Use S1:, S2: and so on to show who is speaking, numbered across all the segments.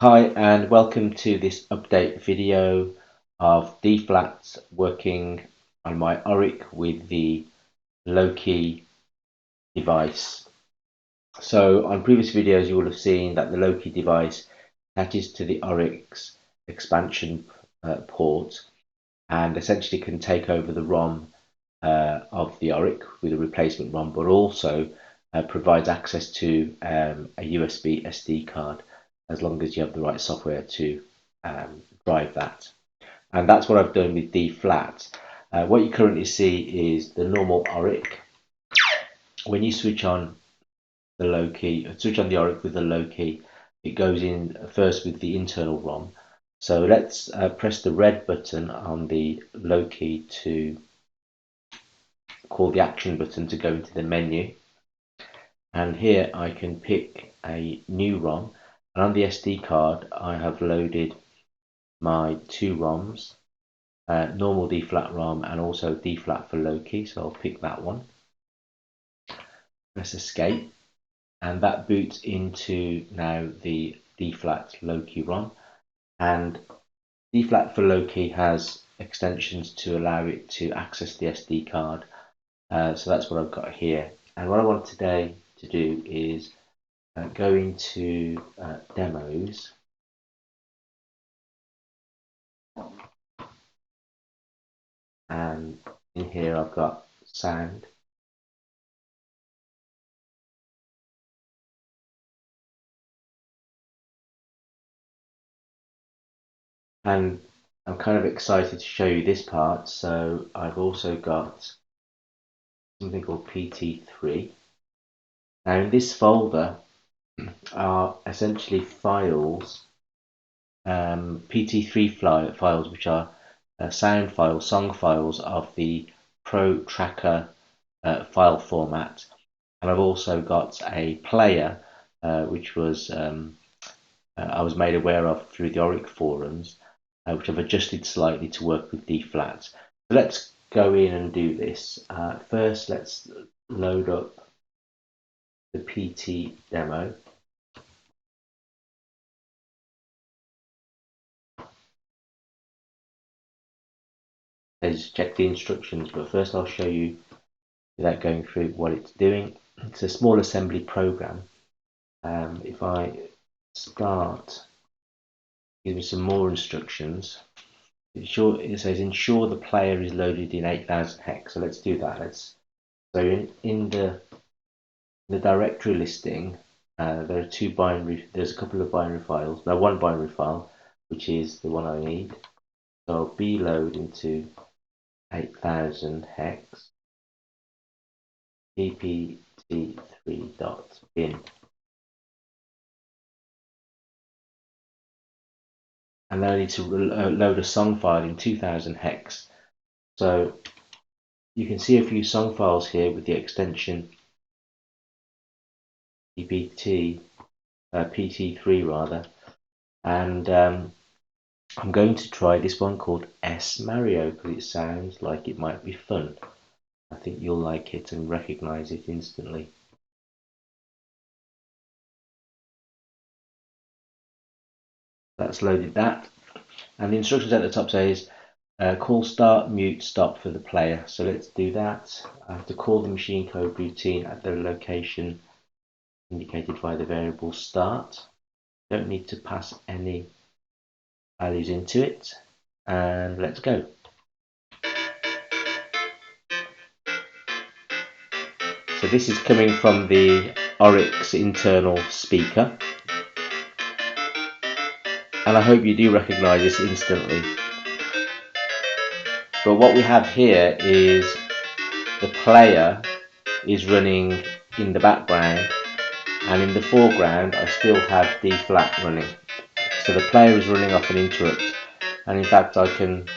S1: Hi and welcome to this update video of dflat working on my Oric with the LOCI device. So on previous videos you will have seen that the LOCI device attaches to the Oric's expansion port and essentially can take over the ROM of the Oric with a replacement ROM, but also provides access to a USB SD card as long as you have the right software to drive that. And that's what I've done with dflat. What you currently see is the normal Oric. When you switch on the LOCI, switch on the Oric with the LOCI, it goes in first with the internal ROM. So let's press the red button on the LOCI to call the action button to go into the menu. And here I can pick a new ROM, and on the SD card I have loaded my two ROMs, normal dflat ROM and also dflat for LOCI, so I'll pick that one. Press escape and that boots into now the dflat LOCI ROM, and dflat for LOCI has extensions to allow it to access the SD card, so that's what I've got here. And what I want today to do is go into demos, and in here I've got sound, and I'm kind of excited to show you this part. So I've also got something called PT3. Now in this folder are essentially files, PT3 files, which are sound files, song files of the Pro Tracker file format. And I've also got a player which was I was made aware of through the Oric forums, which I've adjusted slightly to work with dflat. So let's go in and do this. First, let's load up the PT demo. Let's check the instructions, but first I'll show you without going through what it's doing. It's a small assembly program. If I start, give me some more instructions. It says ensure the player is loaded in 8000 hex. So let's do that. So in the directory listing, there are there's a couple of binary files. Now one binary file, which is the one I need. So I'll bload into 8000 hex pt3.bin. And then I need to load a song file in 2000 hex. So you can see a few song files here with the extension PT3 rather, and I'm going to try this one called S Mario because it sounds like it might be fun. I think you'll like it and recognize it instantly. That's loaded that, and the instructions at the top says call start, mute, stop for the player. So let's do that. I have to call the machine code routine at the location indicated by the variable start. Don't need to pass any values into it, and let's go. So this is coming from the Oric's internal speaker, and I hope you do recognize this instantly. But what we have here is the player is running in the background, and in the foreground I still have dflat running. So the player is running off an interrupt, and in fact I can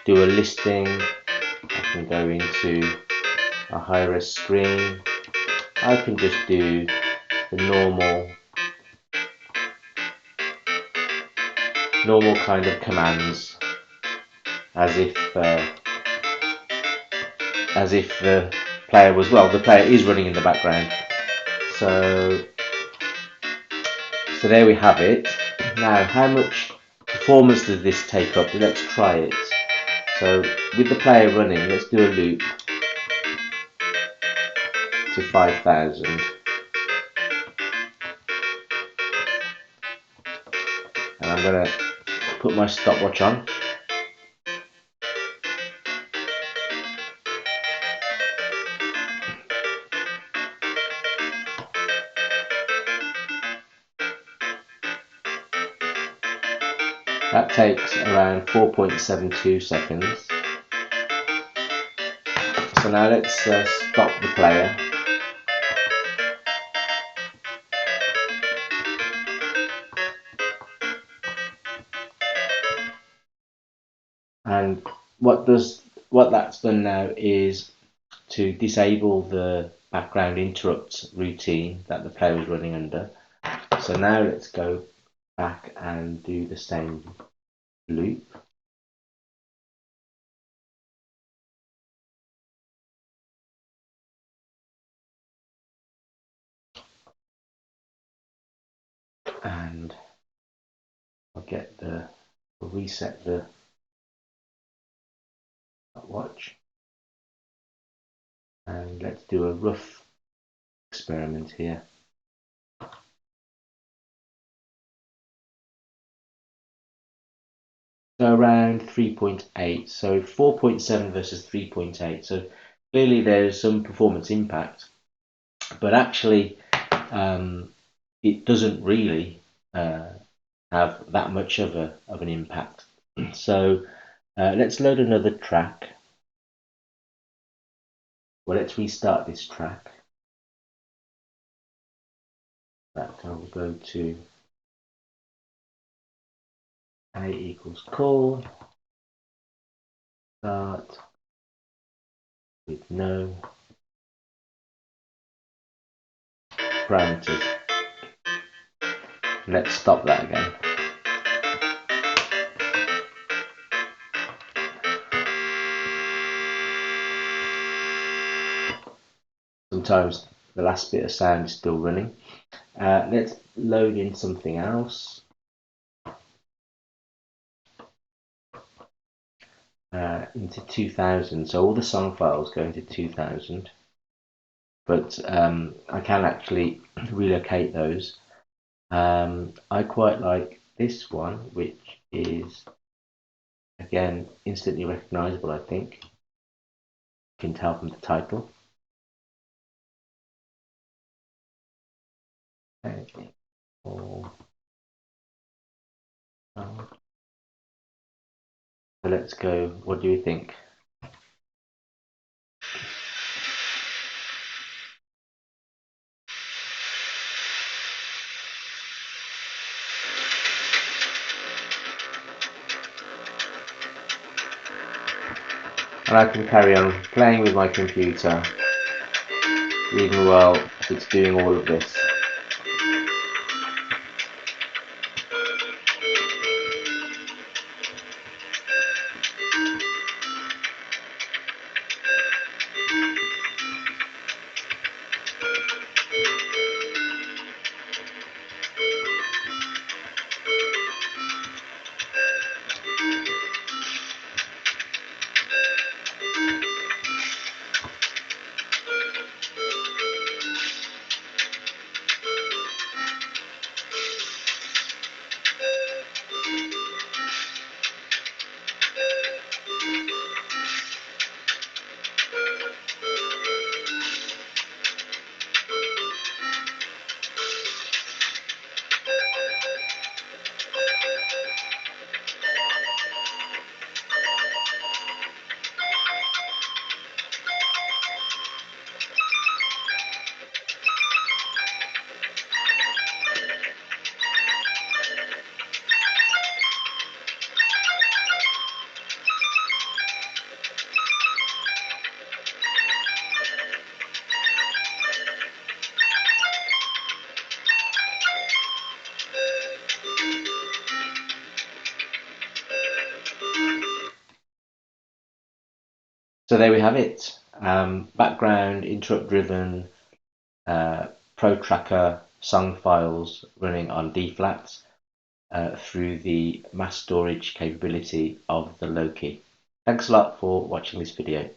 S1: do a listing. I can go into a high-res screen. I can just do the normal kind of commands as if the player was, well, the player is running in the background. So there we have it. Now, how much performance does this take up? Let's try it. So, with the player running, let's do a loop to 5,000. And I'm going to put my stopwatch on. That takes around 4.72 seconds. So now let's stop the player. And what that's done now is to disable the background interrupts routine that the player was running under. So now let's go back and do the same loop. And I'll reset the watch. And let's do a rough experiment here. So around 3.8, so 4.7 versus 3.8. So clearly there's some performance impact, but actually it doesn't really have that much of an impact. So let's load another track. Well, let's restart this track. That I will go to a equals call, start with no parameters. Let's stop that again. Sometimes the last bit of sound is still running. Let's load in something else. Into 2000. So all the song files go into 2000, but I can actually relocate those. I quite like this one, which is again instantly recognizable. I think you can tell from the title. Okay. So let's go. What do you think? And I can carry on playing with my computer even while it's doing all of this. So there we have it. Background, interrupt-driven, pro tracker song files running on dflats. through the mass storage capability of the LOCI. Thanks a lot for watching this video.